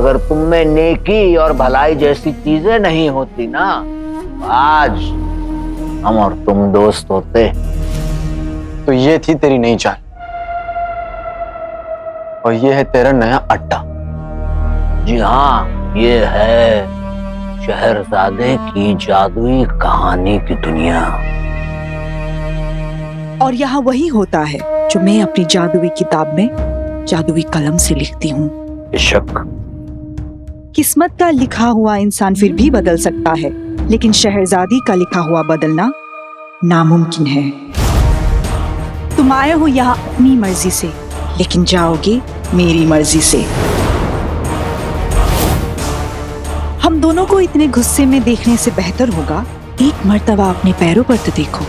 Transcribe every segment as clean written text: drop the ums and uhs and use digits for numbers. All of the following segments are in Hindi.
अगर तुम में नेकी और भलाई जैसी चीजें नहीं होती ना, आज हम और तुम दोस्त होते। तो ये थी तेरी नई चाल, और ये है तेरा नया अड्डा। जी हाँ, ये है शहरजादे की जादुई कहानी की दुनिया। और यहाँ वही होता है जो मैं अपनी जादुई किताब में जादुई कलम से लिखती हूँ। बेशक किस्मत का लिखा हुआ इंसान फिर भी बदल सकता है, लेकिन शहरजादी का लिखा हुआ बदलना नामुमकिन है। तुम आए हो यहाँ अपनी मर्जी से, लेकिन जाओगे मेरी मर्जी से। हम दोनों को इतने गुस्से में देखने से बेहतर होगा एक मर्तबा अपने पैरों पर तो देखो।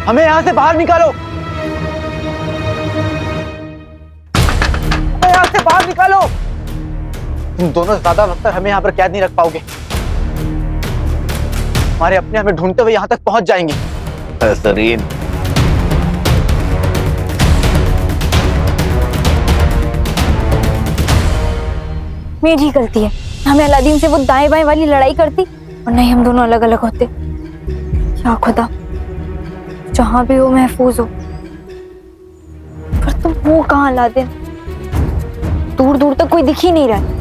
हमें यहां से बाहर निकालो, हमें यहां से बाहर निकालो। तुम दोनों ज्यादा वक्त तक हमें यहां पर कैद नहीं रख पाओगे। हमारे अपने हमें ढूंढते हुए यहां तक पहुंच जाएंगे। सरीन, मेरी गलती है। हमें अलादीन से वो दाएं बाएं वाली लड़ाई करती और नहीं हम दोनों अलग अलग होते। या खुदा, जहां भी हो महफूज हो। पर तुम हो कहाँ अलादीन? दूर दूर तक कोई दिख ही नहीं रहा है।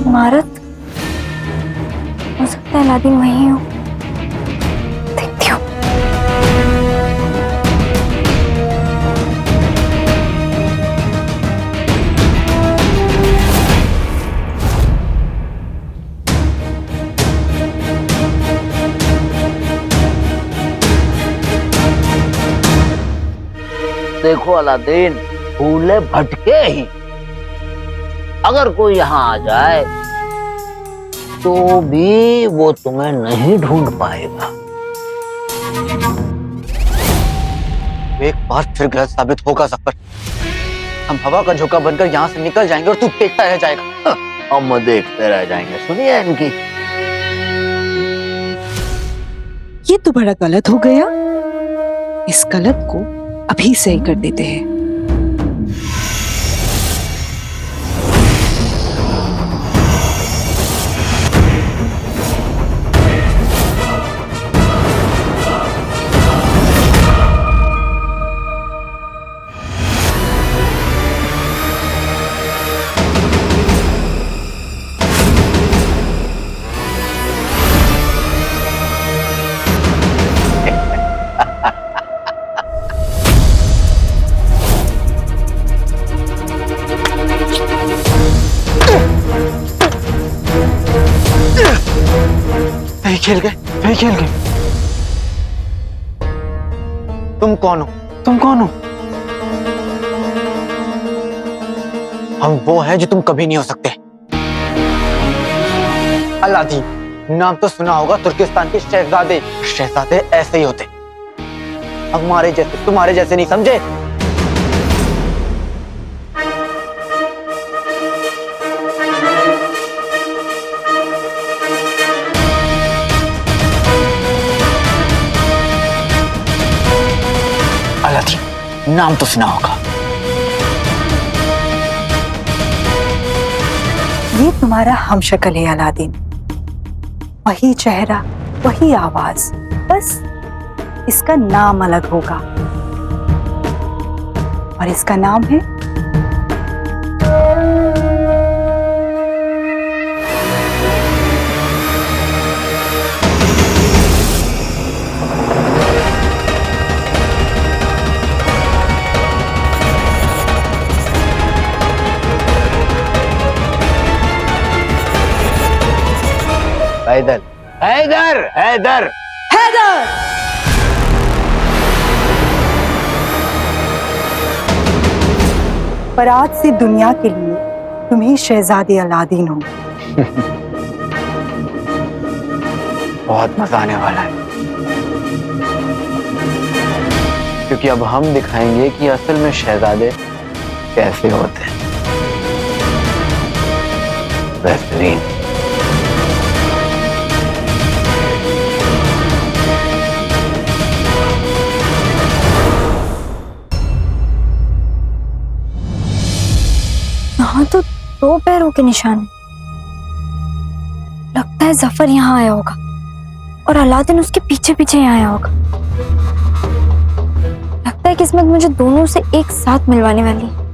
इमारत, हो सकता है अलादीन वहीं हो। देखती हूँ। देखो अलादीन, भूले भटके ही अगर कोई यहाँ आ जाए तो भी वो तुम्हें नहीं ढूंढ पाएगा। एक बार फिर गलत साबित होगा सफर। हम हवा का झोंका बनकर यहाँ से निकल जाएंगे और तू देखता रह जाएगा। हम देखते रह जाएंगे। सुनिए इनकी। ये तो बड़ा गलत हो गया। इस गलत को अभी सही कर देते हैं। खेल गए, वही खेल गए। तुम कौन हो? तुम कौन हो? हम वो हैं जो तुम कभी नहीं हो सकते। अलादीन नाम तो सुना होगा, तुर्किस्तान के शहजादे। शहजादे ऐसे ही होते, हमारे जैसे, तुम्हारे जैसे नहीं, समझे? अलादीन नाम तो सुना होगा। ये तुम्हारा हमशक्ल है अलादीन। वही चेहरा, वही आवाज, बस इसका नाम अलग होगा। और इसका नाम है हैदर, हैदर, हैदर, हैदर। पर आज से दुनिया के लिए तुम ही शहजादे अलादीन हो। बहुत मजा आने वाला है, क्योंकि अब हम दिखाएंगे कि असल में शहजादे कैसे होते हैं। बेहतरीन। यहाँ तो 2 पैरों के निशान हैं। लगता है जफर यहाँ आया होगा और अलादीन उसके पीछे पीछे यहाँ आया होगा। लगता है किस्मत मुझे दोनों से एक साथ मिलवाने वाली है।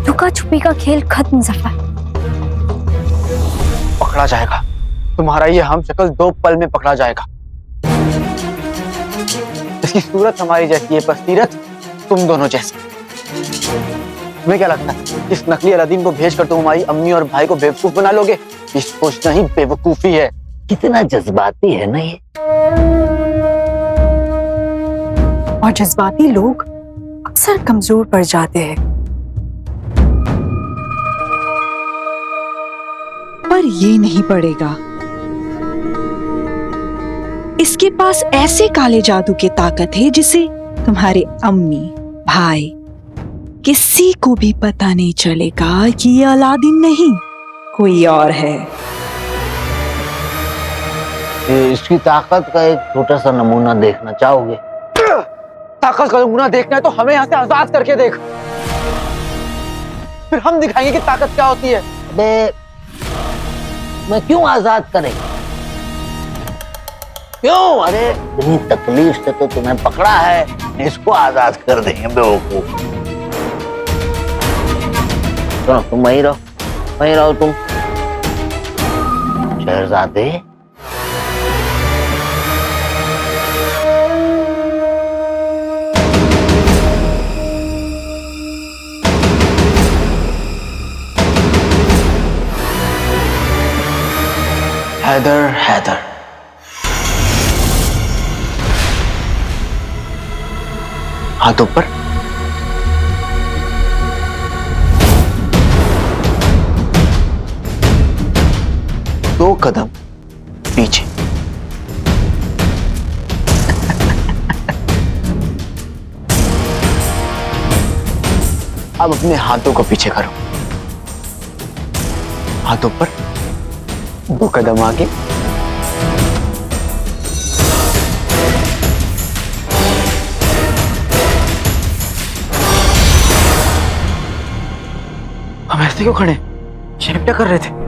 लुका छुपी का खेल खत्म जफर। पकड़ा जाएगा, तुम्हारा ये हम शक्ल 2 पल में पकड़ा जाएगा। इसकी सूरत हमारी जैसी है, पर सीरत तुम दोनों जैसी। तुम्हें क्या लगता है इस नकली अलादीन को भेजकर तुम हमारी अम्मी और भाई को बेवकूफ बना लोगे? ये सोचना ही बेवकूफी है। कितना जज्बाती है ना ये। और जज्बाती लोग अक्सर कमजोर पड़ जाते हैं। पर ये नहीं पड़ेगा। इसके पास ऐसे काले जादू की ताकत है जिसे तुम्हारे अम्मी भाई किसी को भी पता नहीं चलेगा कि ये अलादीन नहीं कोई और है। इसकी ताकत का एक छोटा सा नमूना देखना चाहोगे? ताकत का नमूना देखना है तो हमें यहाँ से आजाद करके देख, फिर हम दिखाएंगे कि ताकत क्या होती है। अबे मैं क्यों आजाद करें? क्यों? अरे इतनी तकलीफ से तो तुम्हें पकड़ा है, इसको आजाद कर देंगे बेवकूफ। सुनो, तुम वहीं रहो तुम। शहजादे हैदर, हैदर, हाथ ऊपर। दो कदम पीछे। अब अपने हाथों को पीछे करो। हाथों पर 2 कदम आगे। हम ऐसे क्यों खड़े? चेष्टा कर रहे थे।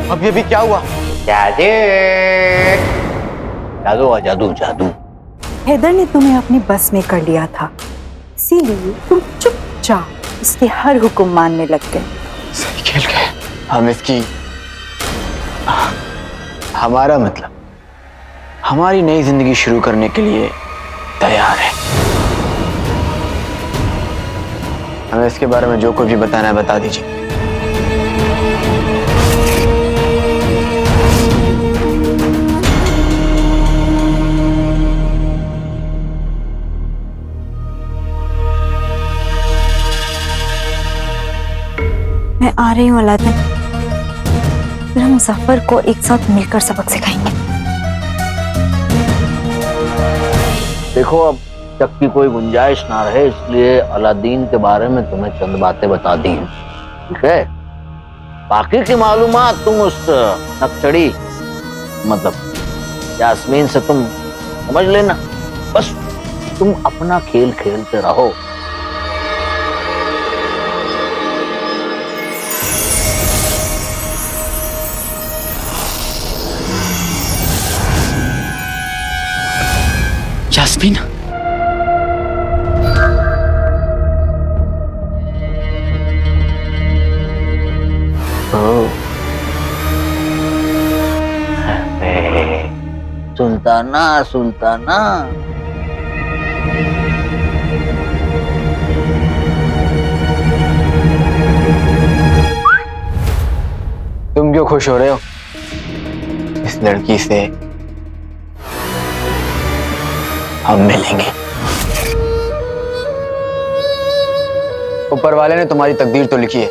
अब ये भी क्या हुआ? जादू जादू जादू जादू। हैदर ने तुम्हें अपनी बस में कर लिया था, इसीलिए तुम चुपचाप उसके हर हुक्म मानने लग गए। सही खेल गए हम इसकी। हमारा मतलब हमारी नई जिंदगी शुरू करने के लिए तैयार है। हमें इसके बारे में जो कुछ भी बताना है बता दीजिए। मैं आ रही हूँ अलादीन, फिर हम जफर को एक साथ मिलकर सबक सिखाएंगे। देखो अब तक की कोई गुंजाइश ना रहे, इसलिए अलादीन के बारे में तुम्हें चंद बातें बता दी हैं, ठीक है? बाकी की मालूमात तुम उस नक्चड़ी मतलब यास्मीन से तुम समझ लेना। बस तुम अपना खेल खेलते रहो। यास्मीन, सुल्ताना सुल्ताना, तुम क्यों खुश हो रहे हो? इस लड़की से हम मिलेंगे। ऊपर वाले ने तुम्हारी तकदीर तो लिखी है,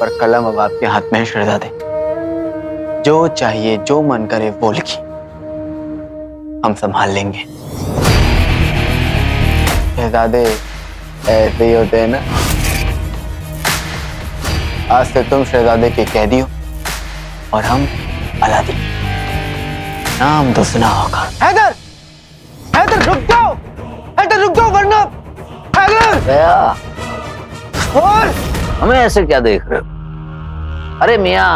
पर कलम अब आपके हाथ में है शहजादे। जो चाहिए, जो मन करे वो लिखिए, हम संभाल लेंगे। शहजादे ऐसे ही होते हैं ना। आज से तुम शहजादे के कैदी हो और हम अलादीन। नाम तो सुना होगा। हैदर, हैदर रुक जाओ, हैदर रुक जाओ वरना। हैदर गया, और हमें ऐसे क्या देख रहे हो? अरे मियाँ,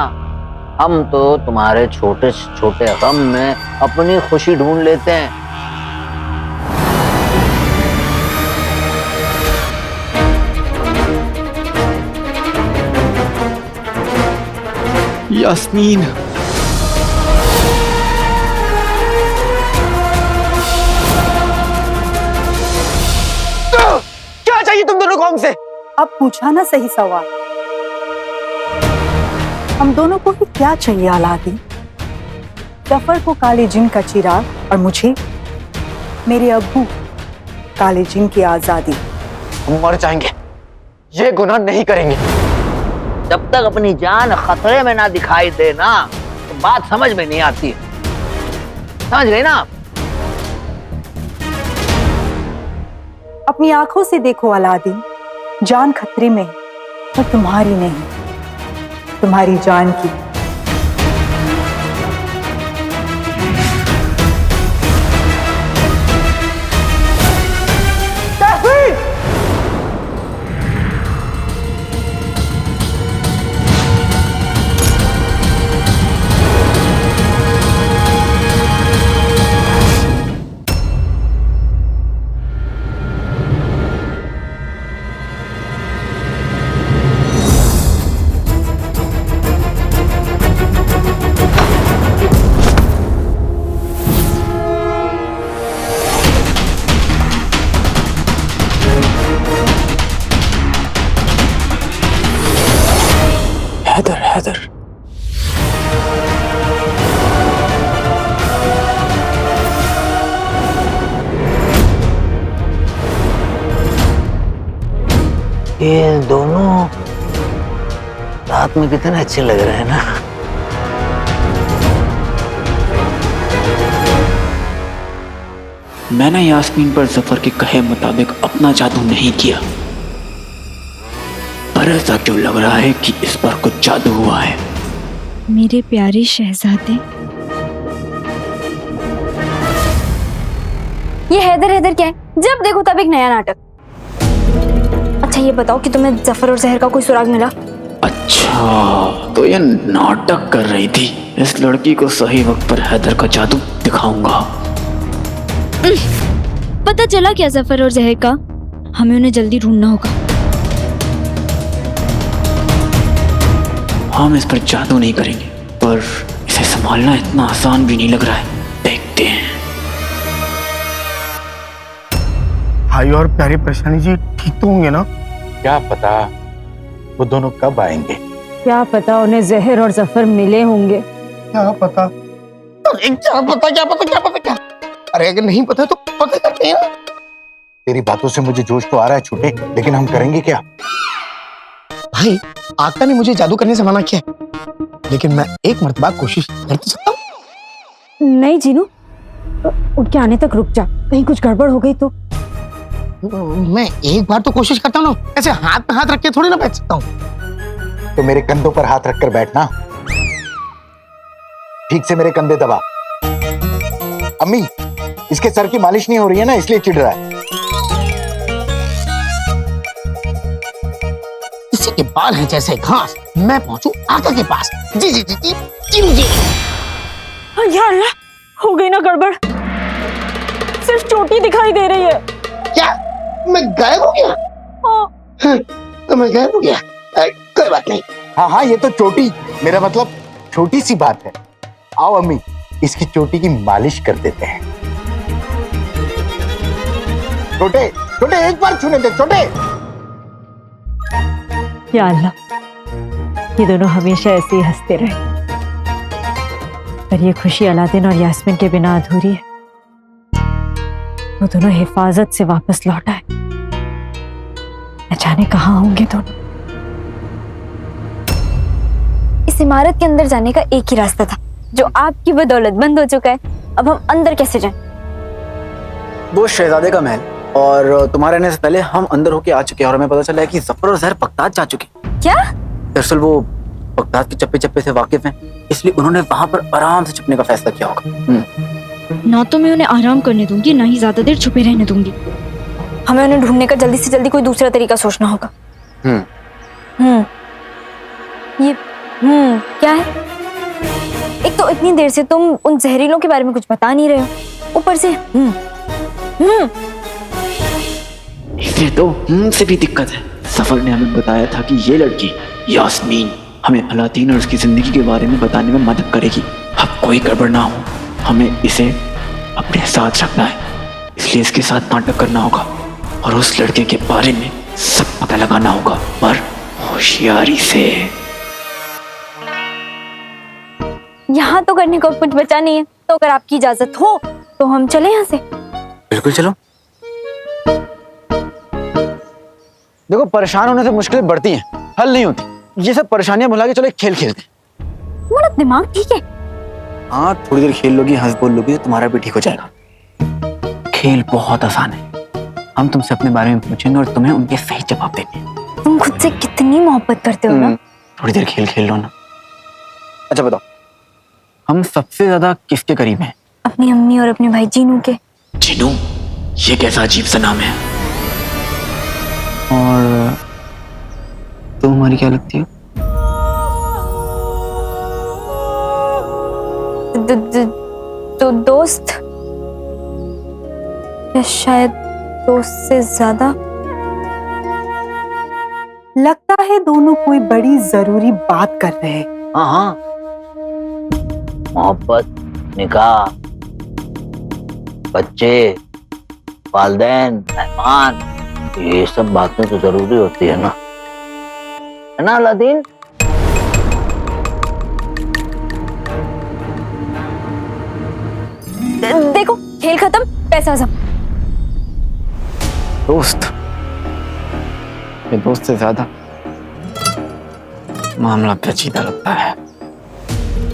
हम तो तुम्हारे छोटे छोटे गम में अपनी खुशी ढूंढ लेते हैं। यास्मीन, क्या चाहिए तुम दोनों को हमसे? अब पूछा ना सही सवाल। हम दोनों को ही क्या चाहिए अलादीन? जफर को काले जिन का चिराग और मुझे मेरे अब्बू काले जिन की आजादी। हम मर जाएंगे, ये गुनाह नहीं करेंगे। जब तक अपनी जान खतरे में ना दिखाई दे ना, तो बात समझ में नहीं आती है। समझ गई ना? अपनी आंखों से देखो अलादीन, जान खतरे में, पर तुम्हारी नहीं, तुम्हारी जान की। हैदर, हैदर, ये दोनों रात में कितने अच्छे लग रहे हैं ना। मैंने यास्मीन पर जफर के कहे मुताबिक अपना जादू नहीं किया, पर ऐसा क्यों लग रहा है कि इस पर कुछ जादू हुआ है। मेरे प्यारे शहजादे, ये हैदर हैदर क्या है? जब देखो तब एक नया नाटक। अच्छा ये बताओ कि तुम्हें जफर और जहर का कोई सुराग मिला? अच्छा, तो ये नाटक कर रही थी। इस लड़की को सही वक्त पर हैदर का जादू दिखाऊंगा। पता चला क्या जफर और जहर का? हमें उन्हें जल्दी ढूंढना होगा। हम इस पर जादू नहीं करेंगे, पर इसे संभालना इतना आसान भी नहीं लग रहा है। देखते हैं। भाई और प्यारी परेशानी जी ठीक तो होंगे ना? क्या पता वो दोनों कब आएंगे। क्या पता उन्हें जहर और जफर मिले होंगे। क्या पता? अरे क्या पता, क्या पता, क्या पता, क्या? अरे अगर नहीं पता तो पता करते हैं ना। तेरी बातों से मुझे जोश तो आ रहा है छोटे, लेकिन हम करेंगे क्या? भाई आका ने मुझे जादू करने से मना किया है, लेकिन मैं एक मर्तबा कोशिश कर तो सकता हूँ। नहीं जीनू, उनके आने तक रुक जा, कहीं कुछ गड़बड़ हो गई तो। मैं एक बार तो कोशिश करता हूँ ना, ऐसे हाथ पे हाथ रख के थोड़ी ना बैठ सकता हूँ। तो मेरे कंधों पर हाथ रखकर बैठना। ठीक से मेरे कंधे दबा। अम्मी, इसके सर की मालिश नहीं हो रही है ना, इसलिए चिढ़ रहा है। इसी के बाल हैं जैसे घास, मैं पहुंचू आका के पास। जी जी जी जी जी जी। या अल्लाह, हो गई ना गड़बड़। सिर्फ चोटी दिखाई दे रही है। क्या मैं गायब हो गया? हाँ। तो मैं गायब हो गया। कोई बात नहीं। हाँ हाँ, ये तो चोटी, मेरा मतलब छोटी सी बात है। आओ अम्मी, इसकी चोटी की मालिश कर देते हैं। छोटे छोटे, एक बार छूने दे छोटे। या अल्लाह, ये दोनों हमेशा ऐसे ही हंसते रहे। पर ये खुशी अलादीन और यास्मीन के बिना अधूरी है। वो दोनों हिफाजत से वापस लौट आए, न जाने कहाँ होंगे दोनों। इस इमारत के अंदर जाने का एक ही रास्ता था, जो आपकी बदौलत बंद हो चुका है। अब हम अंदर कैसे जाएं? वो शहजादे का महल, और तुम्हारे आने से पहले हम अंदर होके आ चुके हैं और हमें पता चला है कि जफर और जहर बगदाद जा चुके हैं। क्या? दरअसल वो बगदाद के चप्पे चप्पे से वाकिफ हैं, इसलिए उन्होंने वहां पर आराम से छुपने का फैसला किया होगा। ना तो मैं उन्हें आराम करने दूंगी, ना ही ज्यादा देर छुपे रहने दूंगी। हमें उन्हें ढूंढने का जल्दी से जल्दी कोई दूसरा तरीका सोचना होगा। ये क्या है? एक तो इतनी देर से तुम उन जहरीलों के बारे में कुछ बता नहीं रहे हो, ऊपर से इसलिए तो से भी दिक्कत है। सफर ने हमें बताया था कि ये लड़की यास्मीन हमें अलादीन और उसकी जिंदगी के बारे में बताने में मदद करेगी। अब कोई गड़बड़ ना हो, हमें इसे अपने साथ रखना है, इसलिए इसके साथ नाटक करना होगा और उस लड़के के बारे में सब पता लगाना होगा, पर होशियारी से। यहाँ तो करने को कुछ बचा नहीं है, तो अगर आपकी इजाजत हो तो हम चले यहाँ से। बिल्कुल चलो। देखो, परेशान होने से मुश्किलें बढ़ती हैं, हल नहीं होती। ये सब परेशानियां भुला के चलो एक खेल खेलते हैं। तुम्हारा दिमाग ठीक है? हाँ, थोड़ी देर खेल लोगी, हंस बोल लोगी तो तुम्हारा भी ठीक हो जाएगा। खेल बहुत आसान है। हम तुमसे अपने बारे में पूछेंगे और तुम्हें उनके सही जवाब देंगे। तुम खुद से कितनी मोहब्बत करते हो ना। थोड़ी देर खेल खेल लो ना। अच्छा बताओ, हम सबसे ज्यादा किसके करीब हैं? अपनी अम्मी और अपने भाई जीनू के। जीनू? ये कैसा अजीब सा नाम है। और तुम हमारी क्या लगती हो? तो दोस्त, या शायद दोस्त से ज्यादा। लगता है दोनों कोई बड़ी जरूरी बात कर रहे हैं। हाँ, मोहब्बत, निकाह, बच्चे, वालिदैन, मेहमान, ये सब बातें तो जरूरी होती है ना अलादीन? देखो, खेल खत्म, पैसा हजम। दोस्त, ये दोस्त से ज्यादा मामला पेचीदा लगता है,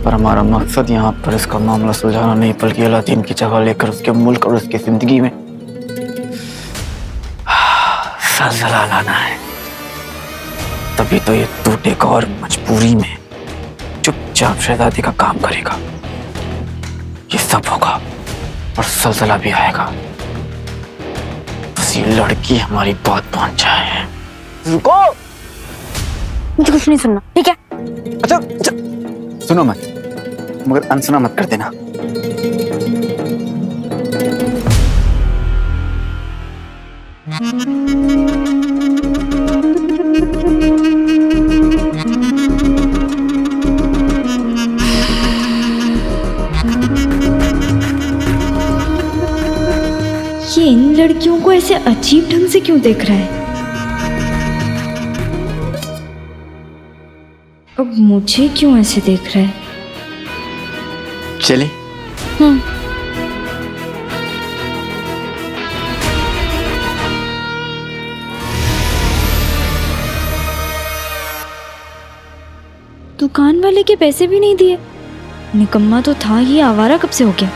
पर हमारा मकसद यहाँ पर इसका मामला सुलझाना नहीं, बल्कि अलादीन की जगह लेकर उसके मुल्क और उसकी जिंदगी में सलसला लाना है। तभी तो ये टूटेगा और मजबूरी में चुपचाप शहजादी का काम करेगा। ये सब होगा और सलसला भी आएगा, बस ये लड़की हमारी बात पहुंच जाए। रुको, मुझे कुछ नहीं सुनना, ठीक है? अच्छा, सुनो मत, मगर अनसुना मत कर देना। ये इन लड़कियों को ऐसे अजीब ढंग से क्यों देख रहा है? अब मुझे क्यों ऐसे देख रहा है? चले? दुकान वाले के पैसे भी नहीं दिए। निकम्मा तो था ही, आवारा कब से हो गया?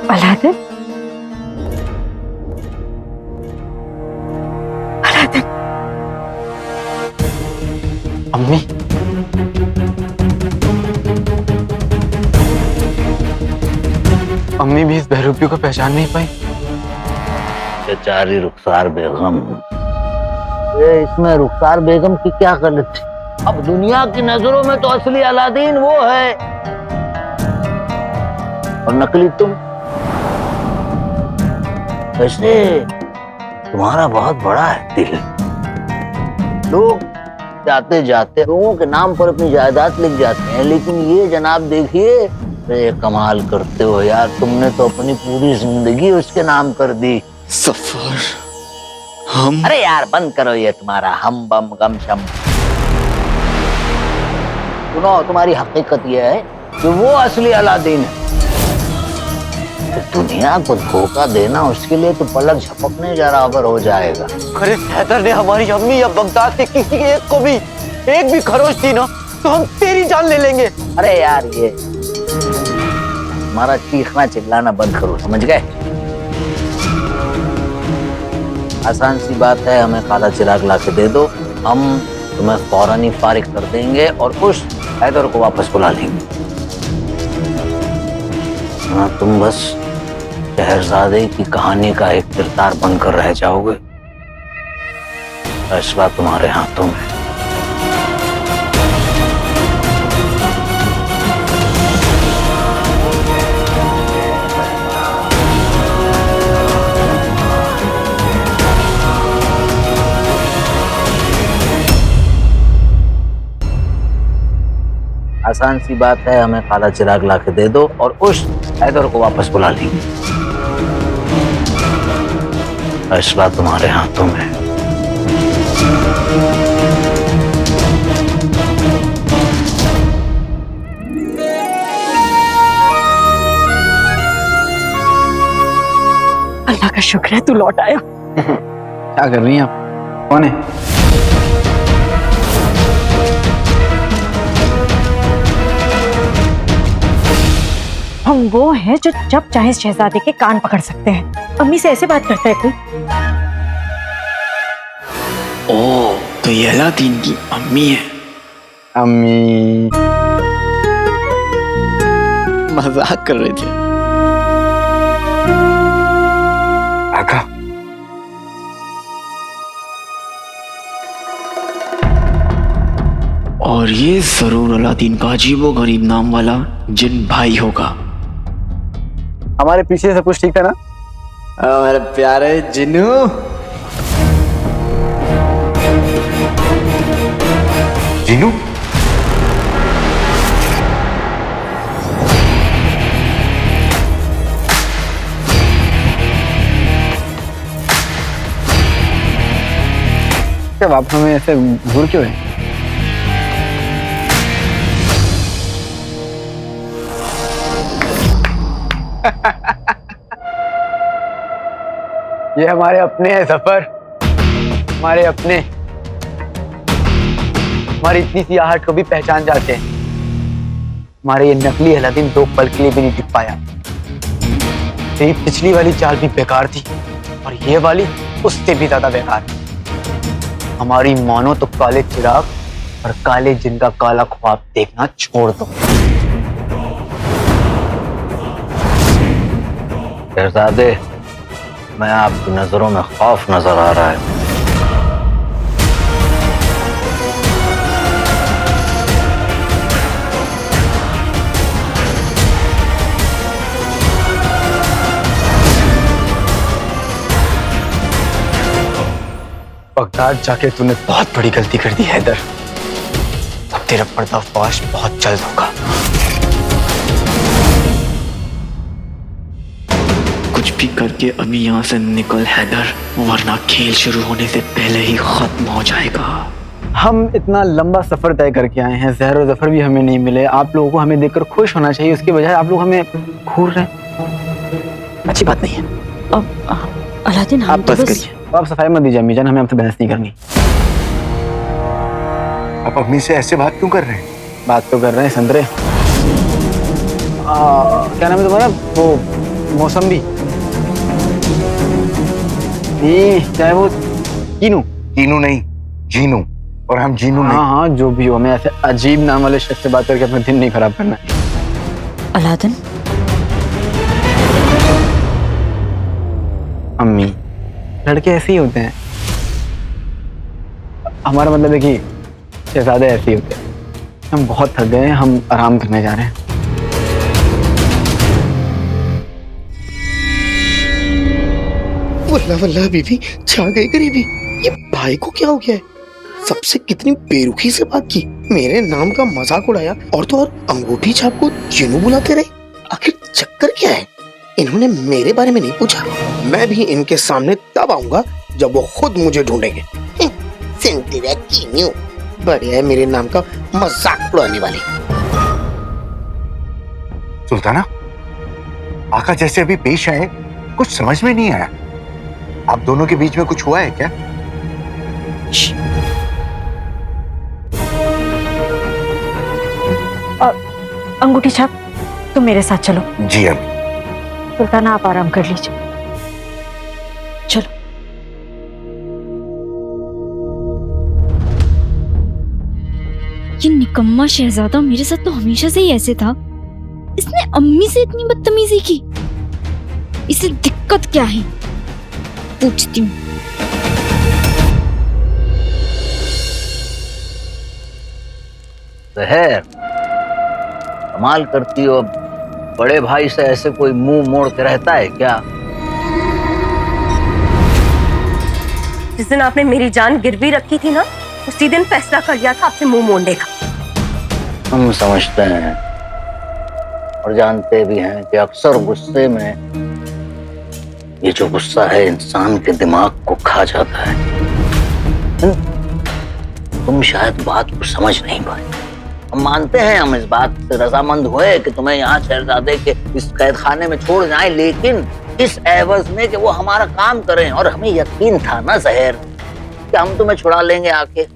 अलादीन, अम्मी, अम्मी भी इस बहरूपियों को पहचान नहीं पाई। बेचारी रुखसार बेगम। ये इसमें रुखसार बेगम की क्या गलती? अब दुनिया की नजरों में तो असली अलादीन वो है और नकली तुम। वैसे तुम्हारा बहुत बड़ा है दिल। लोग जाते जाते लोगों के नाम पर अपनी जायदाद लिख जाते हैं, लेकिन ये जनाब देखिए, ये कमाल करते हो यार। तुमने तो अपनी पूरी जिंदगी उसके नाम कर दी। सफर, हम? अरे यार बंद करो ये तुम्हारा हम बम गम शम। सुनो, तुम्हारी हकीकत ये है कि वो असली अलादीन है। तो दुनिया को धोखा देना उसके लिए तो पलक झपकने बराबर हो जाएगा। अरे हैदर ने हमारी अम्मी या बगदाद के किसी के एक को भी एक भी खरोच दी ना तो हम तेरी जान ले लेंगे। अरे यार ये हमारा चीखना चिल्लाना बंद करो, समझ गए? आसान सी बात है, हमें काला चिराग ला के दे दो, हम तुम्हें फौरन ही फारिग कर देंगे और उस हैदर को वापस बुला लेंगे। हाँ, तुम बस शहरजादे की कहानी का एक किरदार बनकर रह जाओगे। फैसला तुम्हारे हाथों में। आसान सी बात है, हमें काला चिराग ला के दे दो और उस हैदर को वापस बुला लेंगे। फैसला तुम्हारे हाथों में। अल्लाह का शुक्र है तू लौट आया। क्या कर रही हैं आप? कौन है? हम वो हैं जो जब चाहे शहजादे के कान पकड़ सकते हैं। अम्मी से ऐसे बात करता है कोई? ओ, तो ये अलादीन की अम्मी है। अम्मी मजाक कर रहे थे। आका, और ये जरूर अलादीन का अजीबो गरीब नाम वाला जिन भाई होगा। हमारे पीछे सब कुछ ठीक था ना? हमारे प्यारे जिन्नू। जीनू, क्या आप हमें ऐसे घूर क्यों है? ये हमारे अपने हैं सफर, हमारे अपने। हमारी इतनी सी आहट को भी पहचान जाते हैं। हमारे ये नकली अलादीन 2 पल के लिए भी नहीं टिक पाया। तेरी पिछली वाली चाल भी बेकार थी और ये वाली उससे भी ज्यादा बेकार। हमारी मानो तो काले चिराग और काले जिन का काला ख्वाब देखना छोड़ दो। शहजादे, मैं आपकी नजरों में खौफ नजर आ रहा है। बगदाद जाके तूने बहुत बड़ी गलती कर दी हैदर। अब तेरा पर्दाफाश बहुत जल्द होगा। कुछ भी करके अभी यहाँ से निकल हैदर, वरना खेल शुरू होने से पहले ही खत्म हो जाएगा। हम इतना लंबा सफर तय करके आए हैं, जहर और जफर भी हमें नहीं मिले। आप लोगों को हमें देखकर खुश होना चाहिए, उसके बजाय आप लोग हमें घूर रहे हैं। अच्छी बात नहीं है। अब अलादीन हम आप बस करिए, आप सफाई मत दीजिए अम्मी जान, हमें आपसे बहस नहीं करनी। आप अम्मी से ऐसे बात क्यों कर रहे हैं? बात तो कर रहे हैं संतरे। क्या नाम है तुम्हारा? वो मौसम्बी, क्या है वो? कीनू। कीनू नहीं, जीनू। और हम जीनू नहीं। हाँ हाँ, जो भी हो, हमें ऐसे अजीब नाम वाले शख्स से बात करके अपना दिन नहीं खराब करना है। अलादीन, अम्मी, लड़के ऐसे ही होते हैं। हमारा मतलब है कि शहजादे ऐसे ही होते हैं। हम बहुत थक गए हैं, हम आराम करने जा रहे हैं। वल्ला वल्ला बीबी, छा गई गरीबी। ये भाई को क्या हो गया है? सबसे कितनी बेरुखी से बात की, मेरे नाम का मजाक उड़ाया और तो और अंगूठी छाप को जीनू बुलाते रहे। आखिर चक्कर क्या है? इन्होंने मेरे बारे में नहीं पूछा। मैं भी इनके सामने तब आऊंगा जब वो खुद मुझे ढूंढेंगे। सेंटिरा कीनू, बढ़िया है मेरे नाम का मजाक उड़ाने वाली। सुल्ताना, आका जैसे अभी पेश आए, कुछ समझ में नहीं आया। आप दोनों के बीच में कुछ हुआ है क्या? अंगूठी छाप, तुम मेरे साथ चलो। जी अम्मी। सुल्ताना, आप आराम कर लीजिए। चलो। ये निकम्मा शहजादा मेरे साथ तो हमेशा से ही ऐसे था। इसने अम्मी से इतनी बदतमीजी की। इसे दिक्कत क्या है? पूछती हूँ। जहर, कमाल करती हो। बड़े भाई से ऐसे कोई मुंह मोड़ के रहता है क्या? जिस दिन आपने मेरी जान गिरवी रखी थी ना, उसी दिन फैसला कर लिया था आपसे मुंह मोड़ने का। हम समझते हैं और जानते भी हैं कि अक्सर गुस्से में ये जो गुस्सा है इंसान के दिमाग को खा जाता है। तुम शायद बात को समझ नहीं पाए। हम मानते हैं, हम इस बात से रजामंद हुए कि तुम्हें यहाँ शहजादे के इस कैद खाने में छोड़ जाएं, लेकिन इस एवज में कि वो हमारा काम करें। और हमें यकीन था ना जहर कि हम तुम्हें छुड़ा लेंगे आके।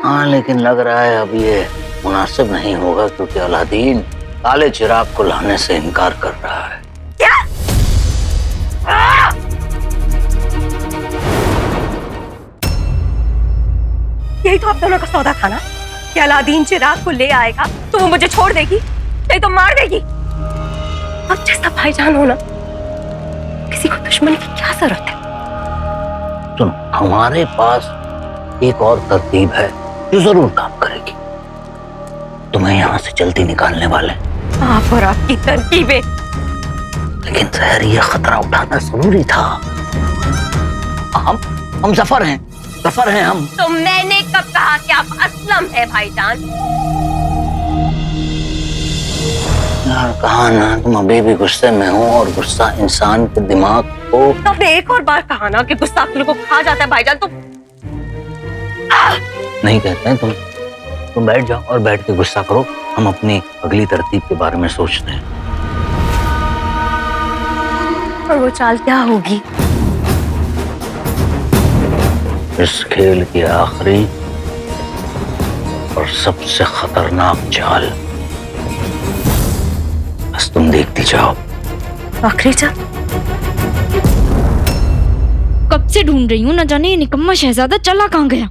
हाँ, लेकिन लग रहा है अब ये मुनासिब नहीं होगा, क्योंकि अलादीन काले चिराग को लाने से इनकार कर रहा है। क्या? यही तो आप दोनों का सौदा था ना कि अलादीन चिराग को ले आएगा तो वो मुझे छोड़ देगी, नहीं तो मार देगी। अब जैसा भाईजान हो ना, किसी को दुश्मनी की क्या जरूरत है? सुन, हमारे पास एक और तरकीब है जो जरूर काम करेगी। तुम्हें यहाँ से जल्दी निकालने वाले हैं। आप और आपकी तरकीबें। लेकिन जहर, ये खतरा उठाना जरूरी था। हम सफर हैं हम। तो मैंने कब कहा कि आप असलम है भाईजान? यार, कहा ना तुम अभी भी गुस्से में हो, और गुस्सा इंसान के दिमाग को। तो आपने एक और बार कहा ना कि गुस्सा अक्ल को खा जाता है भाईजान। तो नहीं कहते हैं तुम बैठ जाओ और बैठ के गुस्सा करो। हम अपनी अगली तरतीब के बारे में सोचते हैं। और वो चाल क्या होगी? इस खेल की आखिरी और सबसे खतरनाक चाल, बस तुम देखती जाओ। आखिरी चाल? कब से ढूंढ रही हूँ, न जाने ये निकम्मा शहजादा चला कहाँ गया।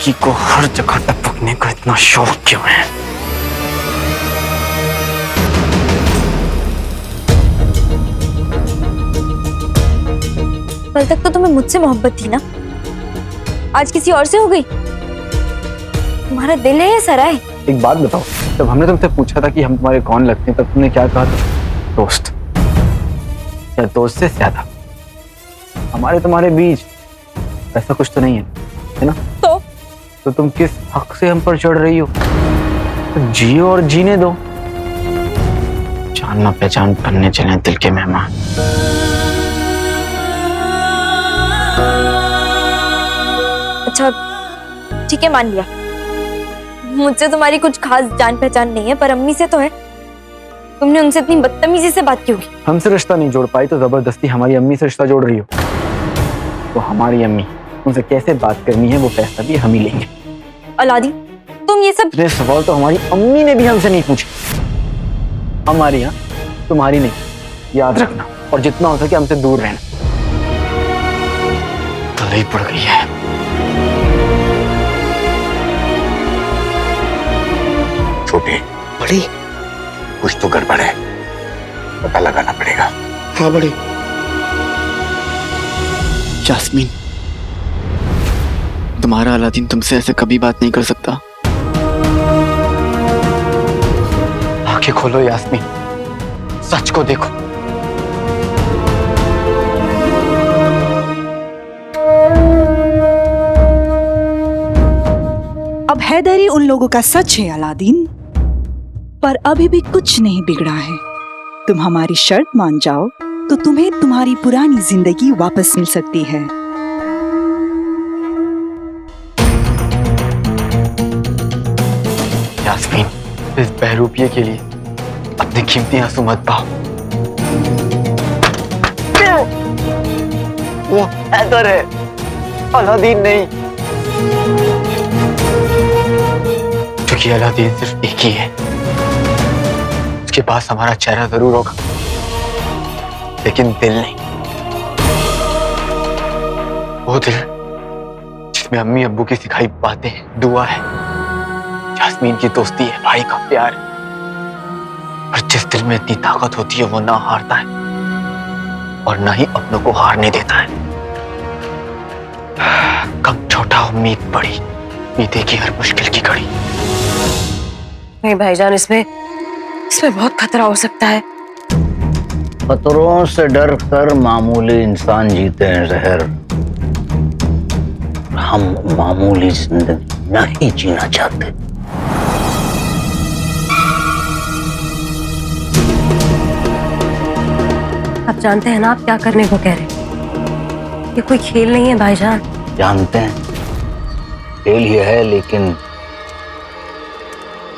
लड़की को हर जगह टपकने का इतना शौक क्यों है? कल तक तो तुम्हें मुझसे मोहब्बत थी ना, आज किसी और से हो गई? तुम्हारा दिल है या सराय? एक बात बताओ, जब हमने तुमसे पूछा था कि हम तुम्हारे कौन लगते हैं, तब तुमने क्या कहा था? दोस्त। या दोस्त से ज्यादा। हमारे तुम्हारे बीच ऐसा कुछ तो नहीं है ना? तो तुम किस हक से हम पर चढ़ रही हो? तो जियो और जीने दो। जानना पहचान बनने चले दिल के मेहमान। अच्छा ठीक है, मान लिया। मुझसे तुम्हारी कुछ खास जान पहचान नहीं है, पर अम्मी से तो है। तुमने उनसे इतनी बदतमीजी से बात क्यों की? हमसे रिश्ता नहीं जोड़ पाई तो जबरदस्ती हमारी अम्मी से रिश्ता जोड़ रही हो। तो हमारी अम्मी, उनसे कैसे बात करनी है वो फैसला भी हम ही लेंगे। अलादीन, तुम ये सब। ये सवाल तो हमारी अम्मी ने भी हमसे नहीं पूछे। हमारी, हाँ, तुम्हारी नहीं, याद रखना। और जितना हो सके हमसे दूर रहना। तलई पड़ गई है। छोटे बड़ी, कुछ तो गड़बड़ है, पता लगाना पड़ेगा। हाँ बड़े। यास्मीन, तुम्हारा अलादीन तुमसे ऐसे कभी बात नहीं कर सकता। आंखें खोलो यास्मीन, सच को देखो। अब हैदरी उन लोगों का सच है अलादीन, पर अभी भी कुछ नहीं बिगड़ा है। तुम हमारी शर्त मान जाओ तो तुम्हें तुम्हारी पुरानी जिंदगी वापस मिल सकती है। यास्मीन, इस बहरूपिये के लिए अपने कीमती आंसू मत बहाओ। वो हैदर है, अलादीन नहीं। क्योंकि अलादीन सिर्फ एक ही है, उसके पास हमारा चेहरा जरूर होगा लेकिन दिल नहीं। वो दिल जिसमें अम्मी अब्बू की सिखाई बातें, दुआ है, यास्मीन की दोस्ती है, भाई का प्यार है। और जिस दिल में इतनी ताकत होती है वो ना हारता है और ना ही अपनों को हारने देता है। कम छोटा उम्मीद बड़ी, बीते की हर मुश्किल की घड़ी। नहीं भाईजान, इसमें बहुत खतरा हो सकता है। खतरों से डर कर मामूली इंसान जीते हैं जहर। हम मामूली जिंदगी नहीं जीना चाहते। आप जानते हैं ना आप क्या करने को कह रहे हैं? ये कोई खेल नहीं है भाईजान। जानते हैं खेल ही है, लेकिन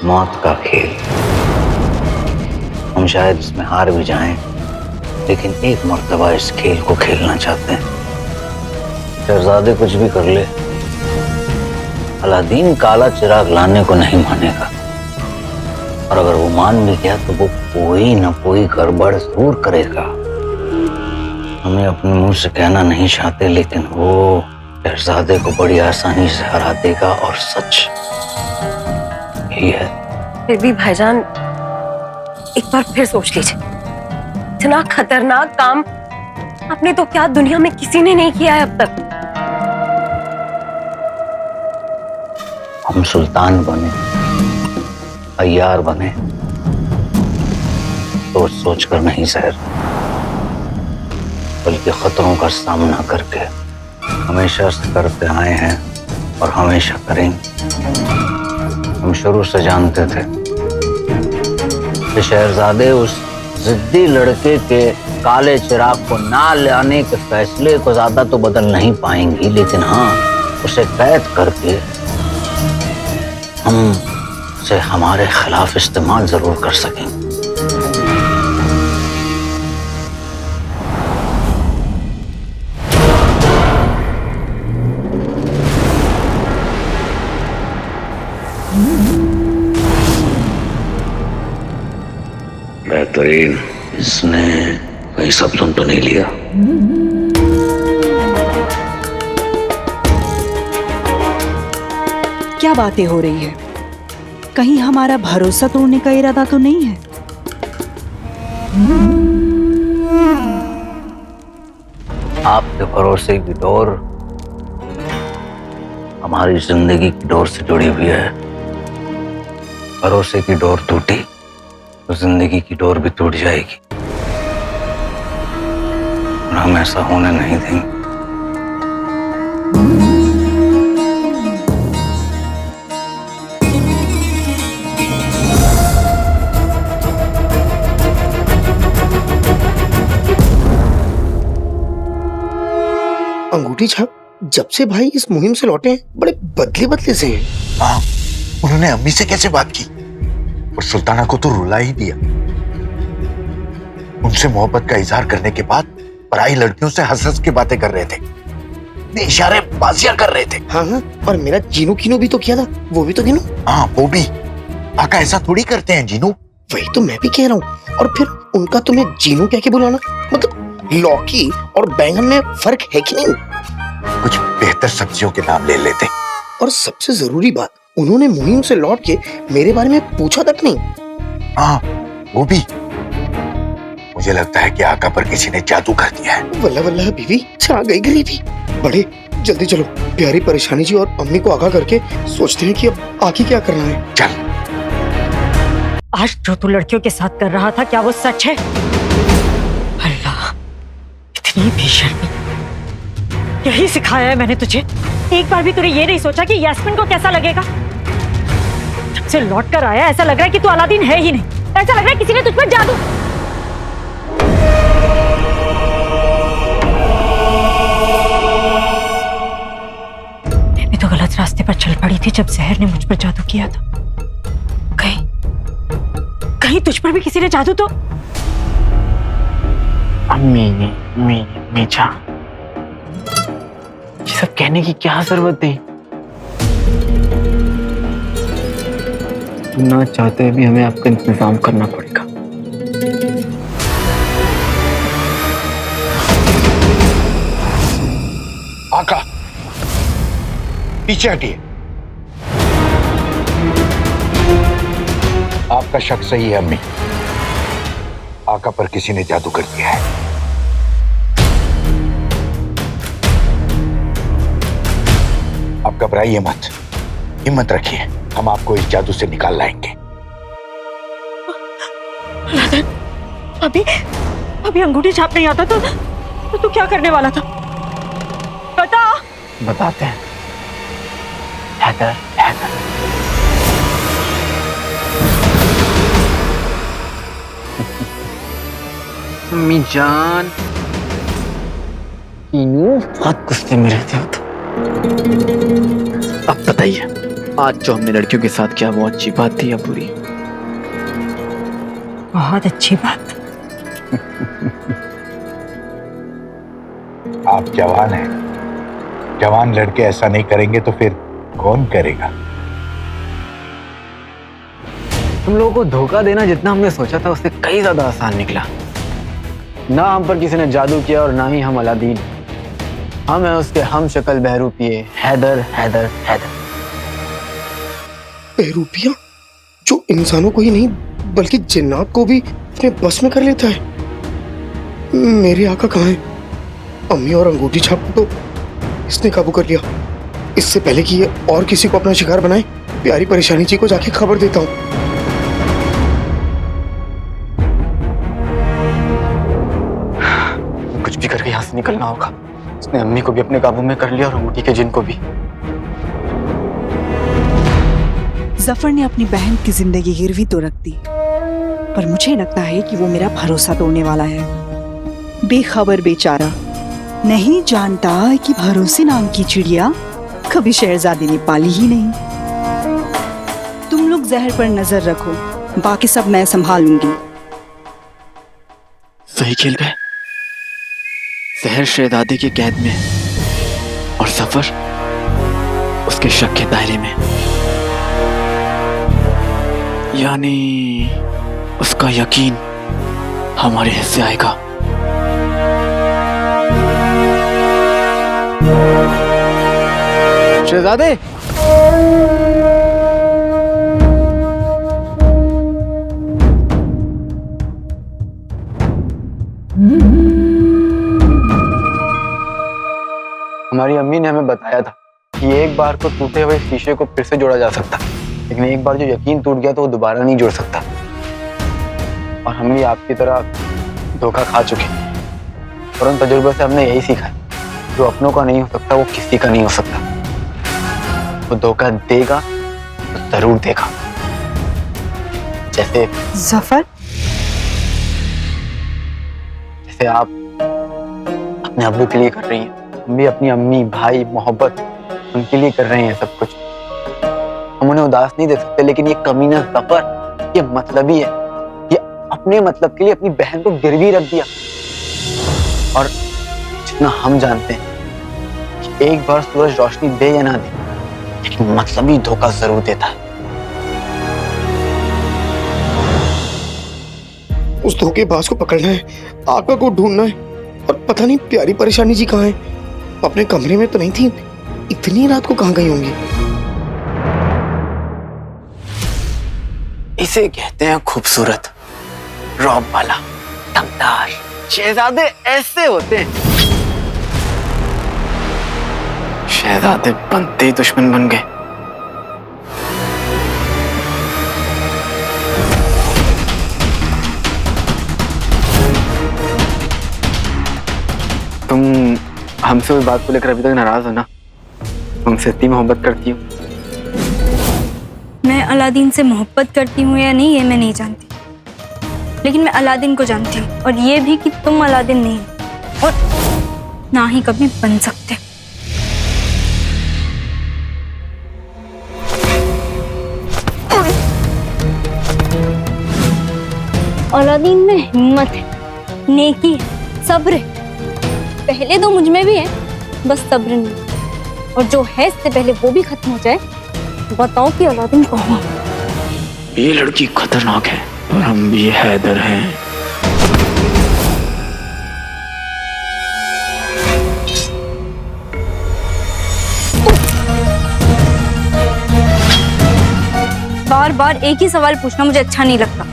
मौत का खेल। हम शायद इसमें हार भी जाएं, लेकिन एक मर्तबा इस खेल को खेलना चाहते हैं। शहजादे कुछ भी कर ले, अलादीन काला चिराग लाने को नहीं मानेगा। और अगर वो मान भी गया तो वो कोई ना कोई गड़बड़ जरूर करेगा। हमें अपने मुंह से कहना नहीं चाहते, लेकिन वो शहजादे को बड़ी आसानी से हरा देगा। और सच यही है। फिर भी भाईजान एक बार फिर सोच लीजिए, इतना खतरनाक काम आपने तो क्या दुनिया में किसी ने नहीं किया है अब तक। हम सुल्तान बने, अय्यार बने, सोच सोच कर नहीं सहर, बल्कि खतरों का सामना करके हमेशा से करते आए हैं और हमेशा करेंगे। हम शुरू से जानते थे कि शहजादे उस जिद्दी लड़के के काले चिराग को ना लाने के फैसले को ज्यादा तो बदल नहीं पाएंगी, लेकिन हाँ, उसे कैद करके हम उसे हमारे खिलाफ इस्तेमाल जरूर कर सकेंगे। बेहतरीन। इसने कहीं सब सुन तो नहीं लिया? क्या बातें हो रही है? कहीं हमारा भरोसा तोड़ने का इरादा तो नहीं है? आपके भरोसे की डोर हमारी जिंदगी की डोर से जुड़ी हुई है। भरोसे की डोर टूटी तो जिंदगी की डोर भी टूट जाएगी, और हम ऐसा होने नहीं देंगे। अंगूठी छाप जब से भाई इस मुहिम से लौटे हैं, बड़े बदले बदले से हैं। हाँ, उन्होंने अम्मी से कैसे बात की और सुल्ताना को तो रुला ही दिया। उनसे मोहब्बत का इजहार करने के बाद पराई लड़कियों से हंस हंस के बातें कर रहे थे, इशारे बाजियां कर रहे थे। हाँ हाँ, और मेरा जीनू कीनू भी तो किया था, वो भी तो गिनो। हाँ, वो भी। आका ऐसा थोड़ी करते हैं जीनू। वही तो मैं भी कह रहा हूँ। और फिर उनका तुम्हें जीनू कह के बुलाना, मतलब लौकी और बैंगन में फर्क है कि नहीं? कुछ बेहतर सब्जियों के नाम ले लेते। और सबसे जरूरी बात, उन्होंने मुहिम से लौट के मेरे बारे में पूछा तक नहीं। हाँ, वो भी। मुझे लगता है कि आका पर किसी ने जादू कर दिया है। वल्ला वल्ला बीवी, छा गई गरीबी। बड़े जल्दी चलो, प्यारी परेशानी जी और अम्मी को आगाह करके सोचते हैं कि अब आगे क्या करना है। चल। आज जो तू लड़कियों के साथ कर रहा था, क्या वो सच है? अल्लाह, इतनी बेशर्मी। यही सिखाया है मैंने तुझे। एक बार भी तूने ये नहीं सोचा कि यास्मीन को कैसा लगेगा? जब से लौट कर आया ऐसा लग रहा है कि तू अलादीन है ही नहीं। ऐसा लग रहा है किसी ने तुझ पर जादू। मैं भी तो गलत रास्ते पर चल पड़ी थी जब जहर ने मुझ पर जादू किया था। कहीं तुझ पर भी किसी ने जादू तो। अम्मी जान, ये सब कहने की क्या जरूरत थी? ना चाहते भी हमें आपका इंतजाम करना पड़ेगा। आका, पीछे हटिए। आपका शक सही है अम्मी, आका पर किसी ने जादू कर दिया है। आप घबराइए मत, हिम्मत रखिए, हम आपको इस जादू से निकाल लाएंगे। अभी अंगूठी छाप नहीं आता तो तू क्या करने वाला था? बता। बताते हैं। हैदर, अम्मी जान, बहुत गुस्से में रहते हो तो। अब बताइए, आज जो हमने लड़कियों के साथ किया वो अच्छी बात थी या बुरी? बहुत अच्छी बात। आप जवान हैं, जवान लड़के ऐसा नहीं करेंगे तो फिर कौन करेगा? तुम लोगों को धोखा देना जितना हमने सोचा था उससे कई ज्यादा आसान निकला। ना हम पर किसी ने जादू किया और ना ही हम अलादीन। हम हैं उसके हम शक्ल बहरूपिये, हैदर। बहरूपिया जो इंसानों को ही नहीं बल्कि जिन्नात को भी अपने बस में कर लेता है। मेरे आका कहाँ है? अम्मी और अंगूठी छाप को तो इसने काबू कर लिया। इससे पहले कि ये और किसी को अपना शिकार बनाए, प्यारी परेशानी जी को जाके खबर देता हूँ। कुछ भी करके यहाँ से निकलना होगा। उसने अम्मी को भी अपने काबू में कर लिया और अंगूठी के जिन को भी। जफर ने अपनी बहन की जिंदगी गिरवी तो रख दी, पर मुझे लगता है कि वो मेरा भरोसा तोड़ने वाला है। बेखबर बेचारा नहीं जानता कि भरोसे नाम की चिड़िया कभी शहजादी ने पाली ही नहीं। तुम लोग जहर पर नजर रखो, बाकी सब मैं संभालूंगी। सही खेल गए। जहर शहजादी की कैद में और सफर उसके शक के दायरे में, यानी उसका यकीन हमारे हिस्से आएगा। शहजादे, हमारी अम्मी ने हमें बताया था कि एक बार को टूटे हुए शीशे को फिर से जोड़ा जा सकता, लेकिन एक बार जो यकीन टूट गया तो वो दोबारा नहीं जुड़ सकता। और हम भी आपकी तरह धोखा खा चुके हैं और उन तजुर्बे से हमने यही सीखा है, जो अपनों का नहीं हो सकता वो किसी का नहीं हो सकता। वो धोखा देगा तो जरूर देगा। जैसे जफर, जैसे आप अपने अब्बू के लिए कर रही हैं, हम भी अपनी अम्मी भाई मोहब्बत उनके लिए कर रहे हैं सब कुछ। हम उन्हें उदास नहीं दे सकते, लेकिन ये कमीना जफर ये मतलबी है। ये अपने मतलब के लिए अपनी बहन को गिरवी रख दिया। और जितना हम जानते हैं कि एक बार सूरज रोशनी दे या ना दे, लेकिन मतलबी धोखा जरूर देता है। उस धोखेबाज को पकड़ना है, आका को ढूंढना है। और पता नहीं प्यारी परेशानी जी कहाँ है? अपने कमरे में तो नहीं थी, इतनी रात को कहाँ गई होंगी? इसे कहते हैं खूबसूरत, रौब वाला, दमदार। शहजादे ऐसे होते हैं। शहजादे बनते ही दुश्मन बन गए। तुम हमसे उस बात को लेकर अभी तक नाराज हो ना? तुमसे इतनी मोहब्बत करती हूँ। मैं अलादीन से मोहब्बत करती हूँ या नहीं ये मैं नहीं जानती, लेकिन मैं अलादीन को जानती हूँ, और ये भी कि तुम अलादीन नहीं हो और ना ही कभी बन सकते। अलादीन में हिम्मत है, नेकी है, सब्र है। पहले तो मुझ में भी है, बस सब्र नहीं, और जो है इससे पहले वो भी खत्म हो जाए। बताओ कि अलादीन कौन है? ये लड़की खतरनाक है और हम भी हैदर हैं। बार बार एक ही सवाल पूछना मुझे अच्छा नहीं लगता,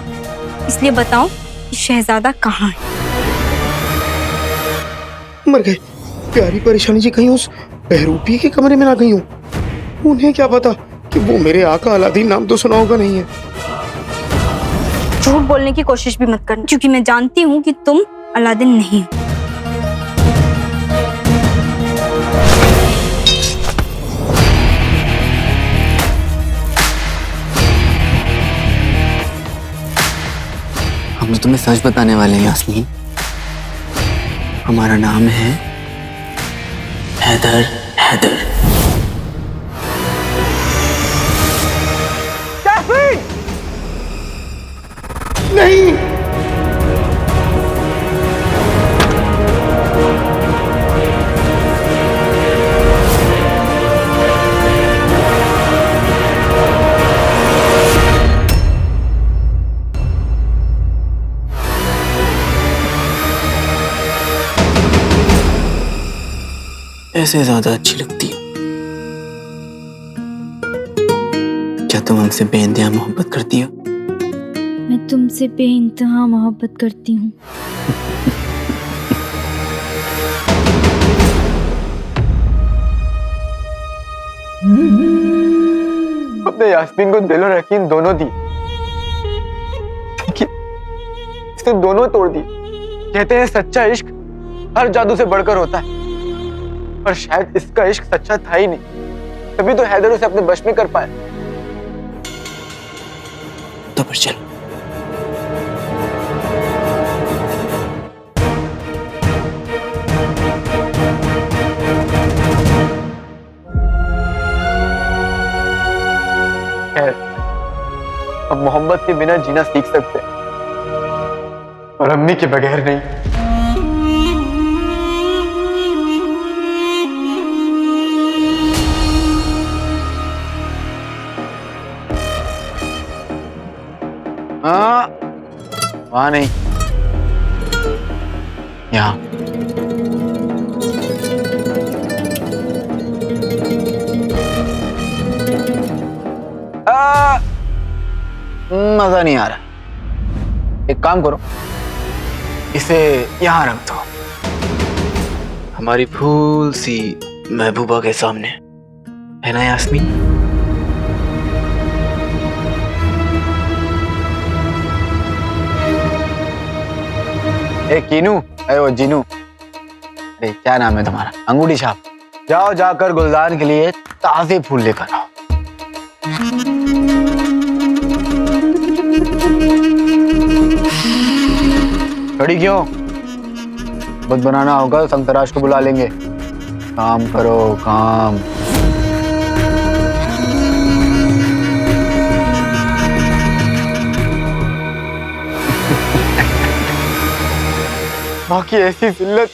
इसलिए बताओ कि शहजादा कहाँ है? मर गए। प्यारी परेशानी जी कहीं उस बहरूपी के कमरे में ना गई हूँ। उन्हें क्या पता कि वो मेरे आका अलादीन नाम तो सुना होगा नहीं है। झूठ बोलने की कोशिश भी मत करना, क्योंकि मैं जानती हूँ कि तुम अलादीन नहीं हो। हम तुम्हें सच बताने वाले हैं यास्मीन। हमारा नाम है हैदर। हैदर नहीं, ऐसे ज्यादा अच्छी लगती है। क्या तुम हमसे बेइंतहा मोहब्बत करती हो? मैं तुमसे बेइंतहा मोहब्बत करती हूँ। अपने यास्मीन को दिल और यकीन दोनों दी, लेकिन इसने दोनों तोड़ दी। कहते हैं सच्चा इश्क हर जादू से बढ़कर होता है, पर शायद इसका इश्क सच्चा था ही नहीं, तभी तो हैदर उसे अपने वश में कर पाया। तो फिर चलो। खैर, अब मोहब्बत के बिना जीना सीख सकते हैं, और अम्मी के बगैर नहीं। हाँ, वहां नहीं, यहाँ। मजा नहीं आ रहा। एक काम करो, इसे यहां रख दो, हमारी फूल सी महबूबा के सामने, है ना यास्मीन? ए कीनू, अरे वो जीनू, अरे क्या नाम है तुम्हारा? अंगूठी छाप। जाओ जाकर गुलदान के लिए ताजे फूल लेकर आओ। खड़ी क्यों? खुद बनाना होगा, संतराज को बुला लेंगे। काम करो, काम। माँ की ऐसी जिल्लत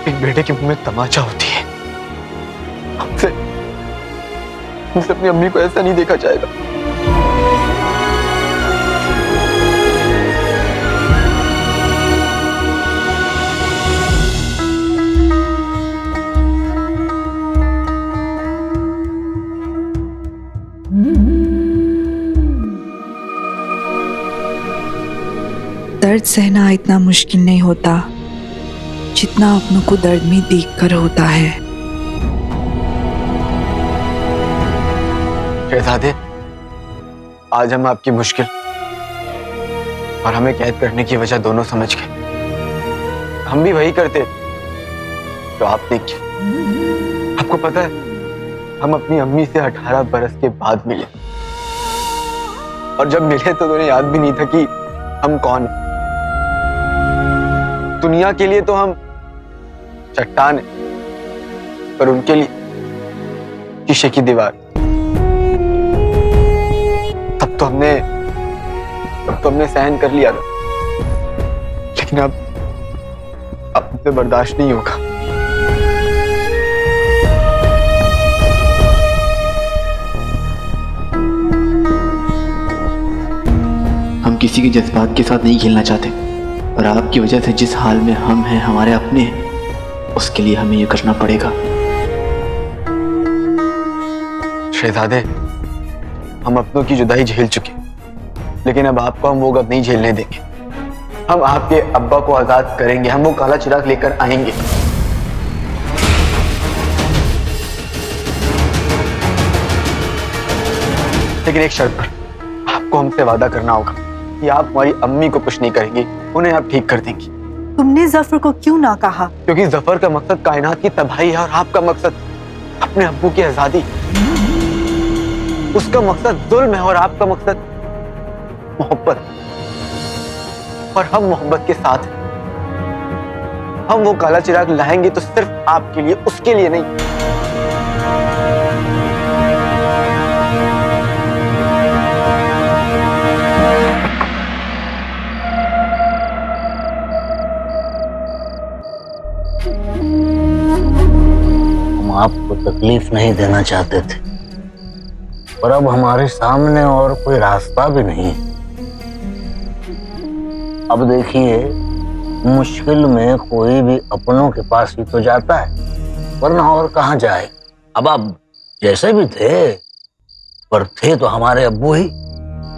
एक बेटे के मुंह में तमाचा होती है। हमसे अपनी अम्मी को ऐसा नहीं देखा जाएगा। दर्द सहना इतना मुश्किल नहीं होता जितना अपनों को दर्द में देखकर होता है। शहजादे, आज हम आपकी मुश्किल और हमें कैद करने की वजह दोनों समझ गए। हम भी वही करते जो आपने किया। आपको पता है, हम अपनी अम्मी से 18 बरस के बाद मिले, और जब मिले तो उन्हें याद भी नहीं था कि हम कौन हैं। दुनिया के लिए तो हम चट्टान हैं, पर उनके लिए शीशे की दीवार। तब तो हमने सहन कर लिया था, लेकिन अब मुझसे बर्दाश्त नहीं होगा। हम किसी के जज्बात के साथ नहीं खेलना चाहते, और आपकी वजह से जिस हाल में हम हैं, हमारे अपने हैं, उसके लिए हमें ये करना पड़ेगा। शहजादे, हम अपनों की जुदाई झेल चुके, लेकिन अब आपको हम वो गम नहीं झेलने देंगे। हम आपके अब्बा को आजाद करेंगे, हम वो काला चिराग लेकर आएंगे। लेकिन एक शर्त पर, आपको हमसे वादा करना होगा कि आप हमारी अम्मी को कुछ नहीं करेंगी, उन्हें आप ठीक कर देंगी। तुमने जफर को क्यों ना कहा? क्योंकि जफर का मकसद कायनात की तबाही है, और आपका मकसद अपने अब्बू की आजादी। उसका मकसद जुल्म है और आपका मकसद मोहब्बत, और हम मोहब्बत के साथ हैं। हम वो काला चिराग लाएंगे तो सिर्फ आपके लिए, उसके लिए नहीं। हम आपको तकलीफ नहीं देना चाहते थे, पर अब हमारे सामने और कोई रास्ता भी नहीं। अब देखिए, मुश्किल में कोई भी अपनों के पास ही तो जाता है, वरना और कहाँ जाए। अब आप जैसे भी थे, पर थे तो हमारे अब्बू ही।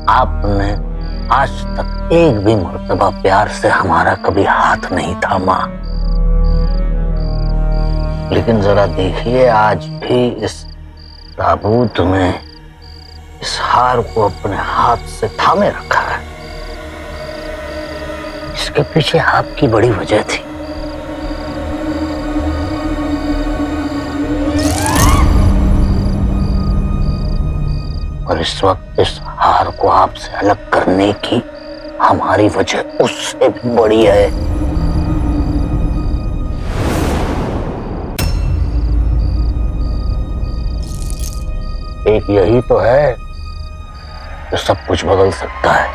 आपने आज तक एक भी मर्तबा प्यार से हमारा कभी हाथ नहीं थामा, लेकिन जरा देखिए, आज भी इस ताबूत में इस हार को अपने हाथ से थामे रखा है। इसके पीछे आपकी बड़ी वजह थी। और इस वक्त इस हार को आपसे अलग करने की हमारी वजह उससे भी बड़ी है। एक यही तो है जो सब कुछ बदल सकता है।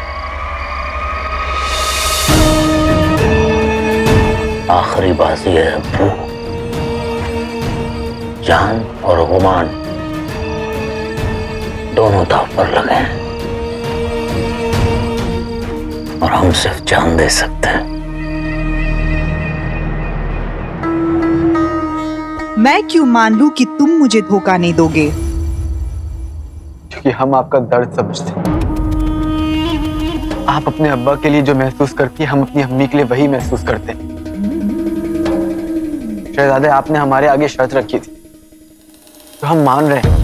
आखिरी बाजी है अब्बू। जान और गुमान दोनों दांव पर लगे हैं, और हम सिर्फ जान दे सकते हैं। मैं क्यों मान लूं कि तुम मुझे धोखा नहीं दोगे? क्योंकि हम आपका दर्द समझते हैं। आप अपने अब्बा के लिए जो महसूस करती है, हम अपनी अम्मी के लिए वही महसूस करते हैं। शहजादे, आपने हमारे आगे शर्त रखी थी, तो हम मान रहे हैं।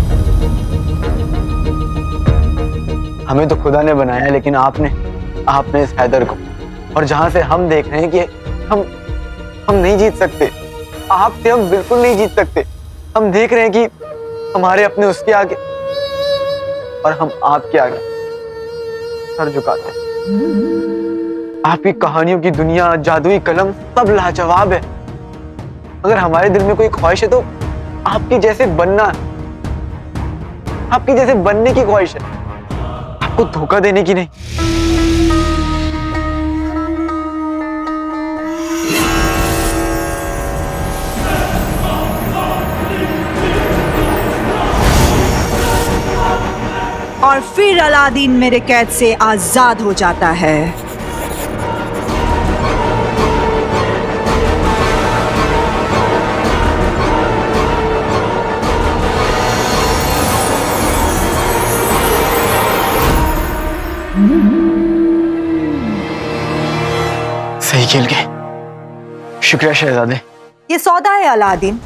हमें तो खुदा ने बनाया, लेकिन आपने इस हैदर को, और जहां से हम देख रहे हैं कि हम नहीं जीत सकते, आपसे हम बिल्कुल नहीं जीत सकते। हम देख रहे हैं कि हमारे अपने उसके आगे और हम आपके आगे सर झुकाते हैं। आपकी कहानियों की दुनिया, जादुई कलम, सब लाजवाब है। अगर हमारे दिल में कोई ख्वाहिश है तो आपकी जैसे बनना, आपकी जैसे बनने की ख्वाहिश है, आपको धोखा देने की नहीं। और फिर अलादीन मेरे कैद से आजाद हो जाता है। सही खेल गए। शुक्रिया शहजादे। ये सौदा है अलादीन,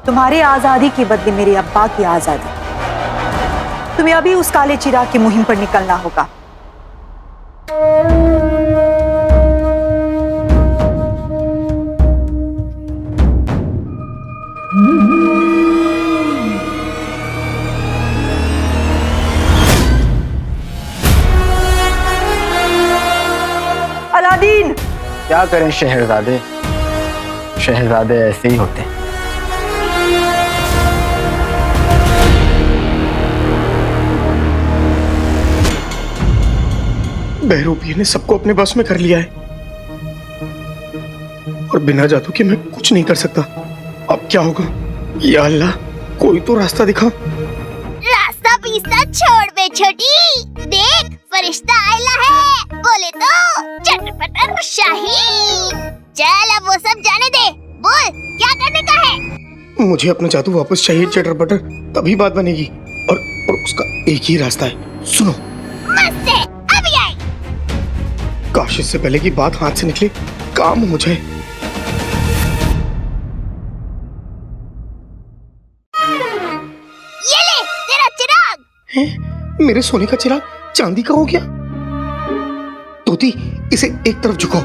तुम्हारी आजादी के बदले मेरे अब्बा की आजादी। तुम्हें अभी उस काले चिराग की मुहिम पर निकलना होगा। अलादीन, क्या करें शहरजादे, शहरजादे ऐसे ही होते हैं। बहरूपिया ने सबको अपने बस में कर लिया है और बिना जादू के मैं कुछ नहीं कर सकता। अब क्या होगा? या अल्लाह, कोई तो रास्ता दिखा। रास्ता पीछा छोड़ बे छोटी, देख फरिश्ता आयला है, बोले तो चटपटर शाहीन। चल अब वो सब जाने दे, बोल क्या करने का है? मुझे अपना जादू वापस चाहिए चटर पटर, तभी बात बनेगी। और उसका एक ही रास्ता है, सुनो। मस्त है, अभी आए। काश इससे पहले की बात हाथ से निकले, काम हो जाए। ये ले तेरा चिराग। हैं? मेरे सोने का चिराग चांदी का हो गया? तोती, इसे एक तरफ झुकाओ।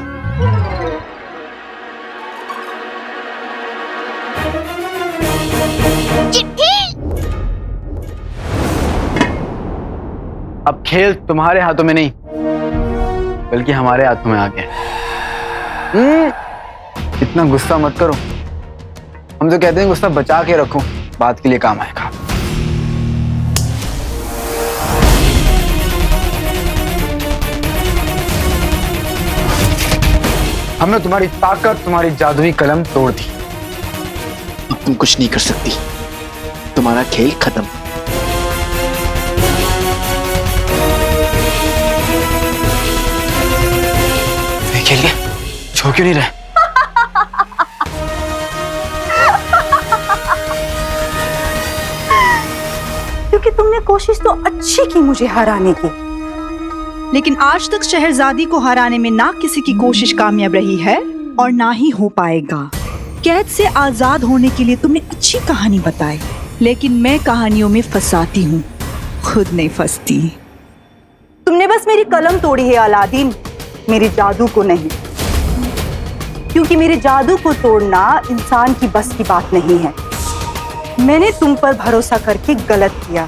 चिट्ठी। अब खेल तुम्हारे हाथों में नहीं, बल्कि हमारे हाथों में आ गया। इतना गुस्सा मत करो, हम तो कहते हैं गुस्सा बचा के रखो, बात के लिए काम आएगा। हमने तुम्हारी ताकत, तुम्हारी जादुई कलम तोड़ दी। अब तुम कुछ नहीं कर सकती, तुम्हारा खेल खत्म। खेल गए, छोड़ क्यों नहीं रहे? क्योंकि तुमने कोशिश तो अच्छी की मुझे हराने की, लेकिन आज तक शहरजादी को हराने में ना किसी की कोशिश कामयाब रही है और ना ही हो पाएगा। कैद से आजाद होने के लिए तुमने अच्छी कहानी बताई, लेकिन मैं कहानियों में फंसाती हूँ, खुद नहीं फंसती। तुमने बस मेरी कलम तोड़ी है अलादीन, मेरे जादू को नहीं, क्योंकि मेरे जादू को तोड़ना इंसान की बस की बात नहीं है। मैंने तुम पर भरोसा करके गलत किया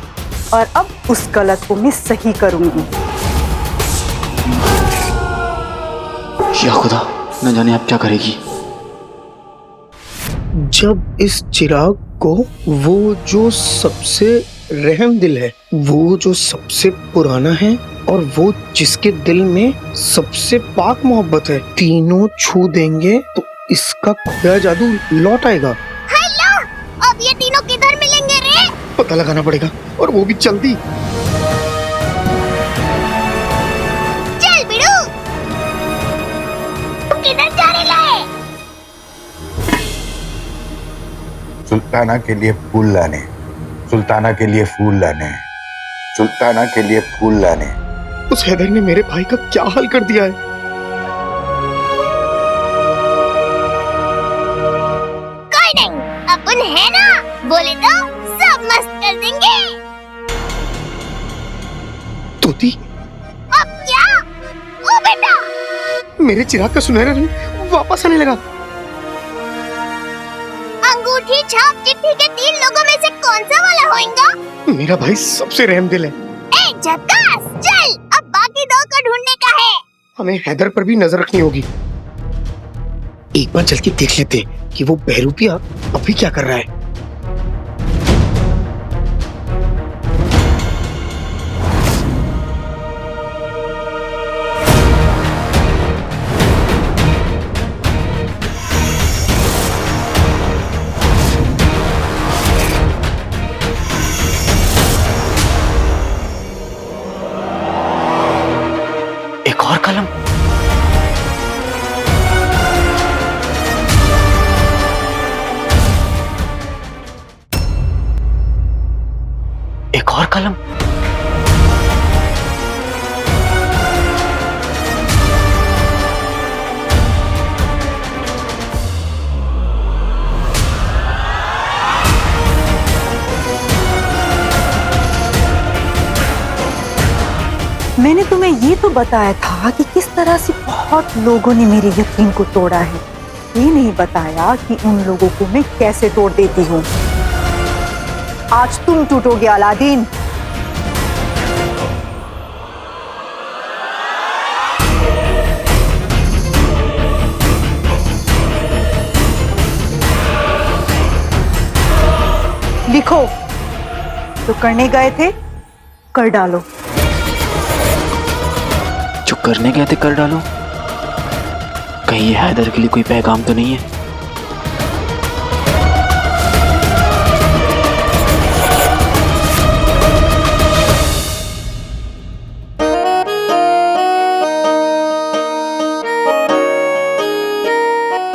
और अब उस गलत को मैं सही करूंगी। या खुदा, न जाने आप क्या करेगी। जब इस चिराग को वो जो सबसे रहम दिल है, वो जो सबसे पुराना है और वो जिसके दिल में सबसे पाक मोहब्बत है, तीनों छू देंगे तो इसका खोया जादू लौट आएगा। हेलो, अब ये तीनों किधर मिलेंगे रे? पता लगाना पड़ेगा, और वो भी जल्दी। चल बिड़ू, तू किधर जा रहा है? सुल्ताना के लिए फूल लाने, सुल्ताना के लिए फूल लाने, सुल्ताना के लिए फूल लाने। उस हैदर ने मेरे भाई का क्या हाल कर दिया है। कोई नहीं, अपन है ना, बोले तो सब मस्त कर देंगे। तोती, अब क्या? ओ बेटा, मेरे चिराग का सुनहरा रंग वापस आने लगा। अंगूठी छाप चिट्ठी के 3 लोगों में से कौन सा वाला होएगा? मेरा भाई सबसे रहम दिल है। ए झक्कास, चल अब बाकी 2 को ढूंढने का है। हमें हैदर पर भी नजर रखनी होगी। एक बार चल के देख लेते कि वो बहरूपिया अभी क्या कर रहा है। एक और कलम। एक और कलम। मैंने तुम्हें ये तो बताया था कि किस तरह से बहुत लोगों ने मेरे यकीन को तोड़ा है। ये नहीं बताया कि उन लोगों को मैं कैसे तोड़ देती हूँ। आज तुम टूटोगे अलादीन। लिखो, जो करने गए थे कर डालो। जो करने गए थे कर डालो। कहीं ये हैदर के लिए कोई पैगाम तो नहीं है?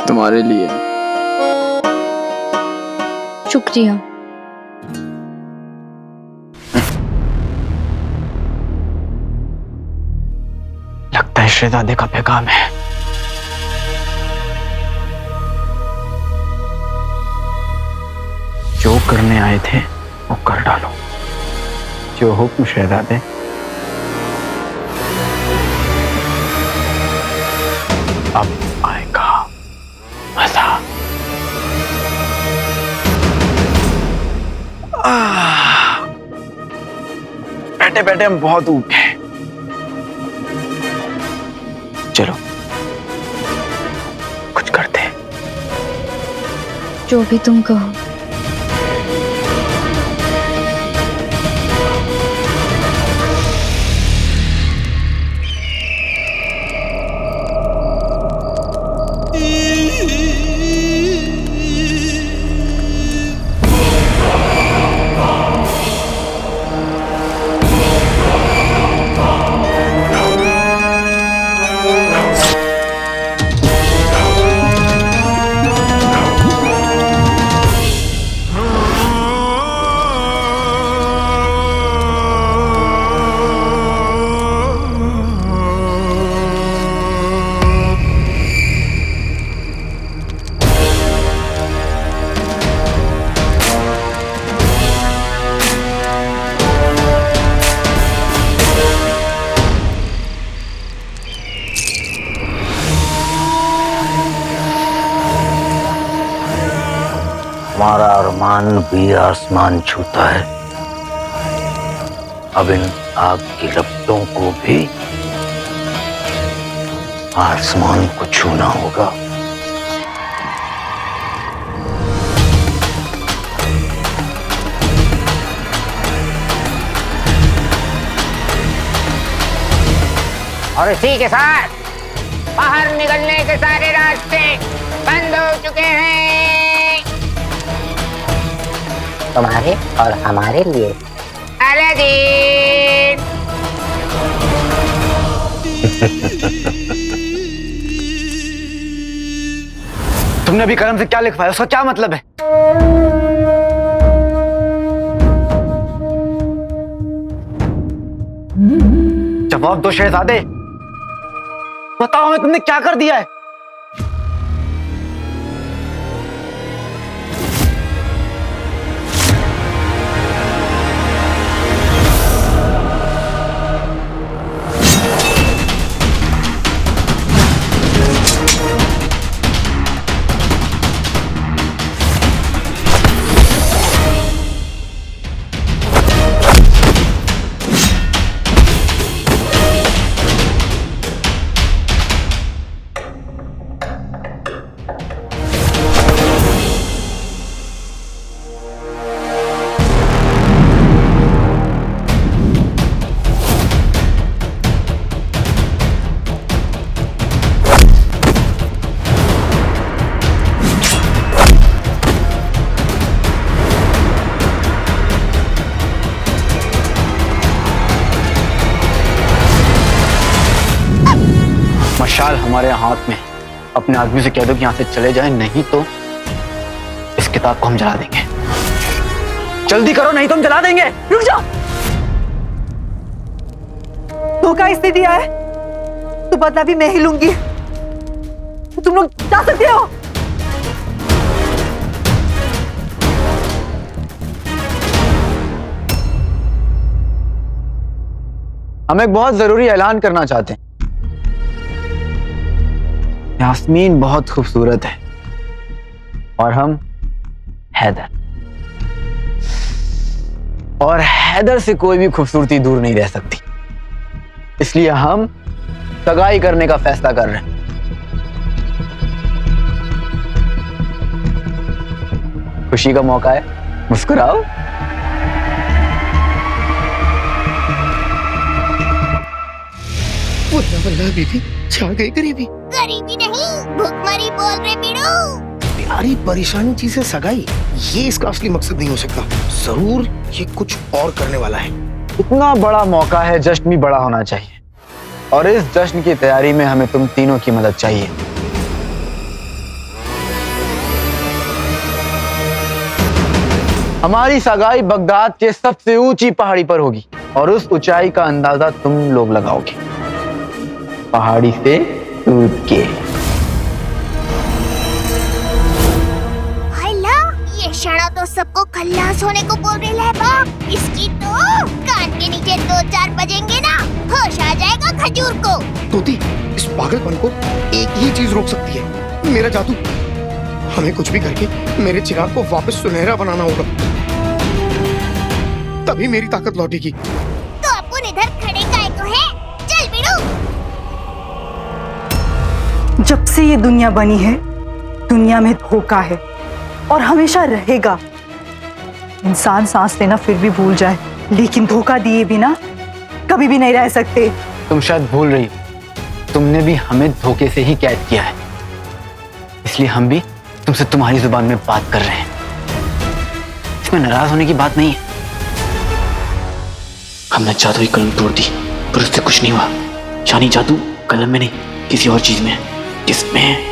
तुम्हारे लिए। शुक्रिया। लगता है शहजादे का पैगाम है। जो करने आए थे वो कर डालो। जो हुक्म शहजादे। अब आएगा मजा। बैठे बैठे हम बहुत ऊब हैं। चलो कुछ करते हैं। जो भी तुम कहो। हमारा अरमान भी आसमान छूता है। अब इन आग की लपटों को भी आसमान को छूना होगा। और इसी के साथ बाहर निकलने के सारे रास्ते बंद हो चुके हैं। तुम्हारे और हमारे लिए अलादीन। तुमने अभी कलम से क्या लिखवाया? उसका क्या मतलब है? जवाब दो शहजादे। बताओ हमें तुमने क्या कर दिया है? मशाल हमारे हाथ में। अपने आदमी से कह दो कि यहां से चले जाए, नहीं तो इस किताब को हम जला देंगे। जल्दी करो नहीं तो हम जला देंगे। रुक जाओ। धोखा इसने दिया है तो बदला भी मैं ही लूंगी। तुम लोग जा सकते हो। हम एक बहुत जरूरी ऐलान करना चाहते हैं। यास्मीन बहुत खूबसूरत है और हम हैदर, और हैदर से कोई भी खूबसूरती दूर नहीं रह सकती, इसलिए हम सगाई करने का फैसला कर रहे हैं। खुशी का मौका है, मुस्कुराओ। वल्ला वल्ला बीबी, छा गई गरीबी। गरीबी नहीं, भूखमरी बोल रहे बिड़ू। प्यारी परेशानी चीजें सगाई, ये इसका असली मकसद नहीं हो सकता। जरूर ये कुछ और करने वाला है। इतना बड़ा मौका है, जश्न भी बड़ा होना चाहिए, और इस जश्न की तैयारी में हमें तुम तीनों की मदद चाहिए। हमारी सगाई बगदाद के सबसे ऊंची पहाड़ी पर होगी, और उस ऊंचाई का अंदाजा तुम लोग लगाओगे पहाड़ी से कूद के। हल्ला, ये शड़ा तो सबको खल्लास होने को बोल रही है बाप। इसकी तो कान के नीचे 2-4 बजेंगे ना, होश आ जाएगा खजूर को। तोती, इस पागलपन को एक ही चीज रोक सकती है, मेरा जादू। हमें कुछ भी करके मेरे चिराग को वापस सुनहरा बनाना होगा, तभी मेरी ताकत लौटेगी। तो अपन इधर खड़े काहे को है? चल बिड़ू। जब से ये दुनिया बनी है, दुनिया में धोखा है और हमेशा रहेगा। इंसान सांस लेना फिर भी भूल जाए, लेकिन धोखा दिए बिना कभी भी नहीं रह सकते। तुम शायद भूल रही हो, तुमने भी हमें धोखे से ही कैद किया है, इसलिए हम भी तुमसे तुम्हारी जुबान में बात कर रहे हैं। इसमें नाराज होने की बात नहीं है। हमने जादुई कलम तोड़ दी, पर उससे कुछ नहीं हुआ। यानी जादू कलम में नहीं, किसी और चीज में है। किसमें है?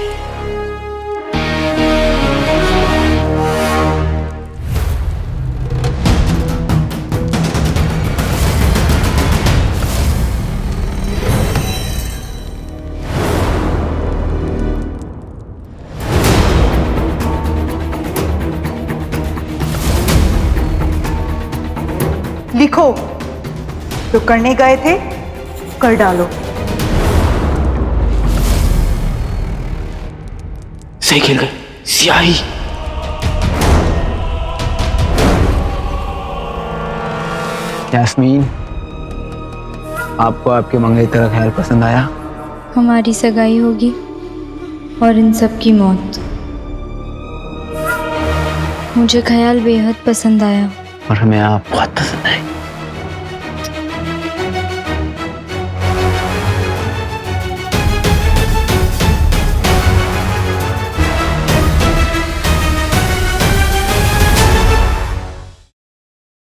लिखो, जो करने गए थे कर डालो। सही खेल गए। स्याही। यास्मीन, आपको आपके मंगेतर का ख्याल पसंद आया? हमारी सगाई होगी और इन सब की मौत। मुझे ख्याल बेहद पसंद आया। और हमें आप बहुत पसंद आए।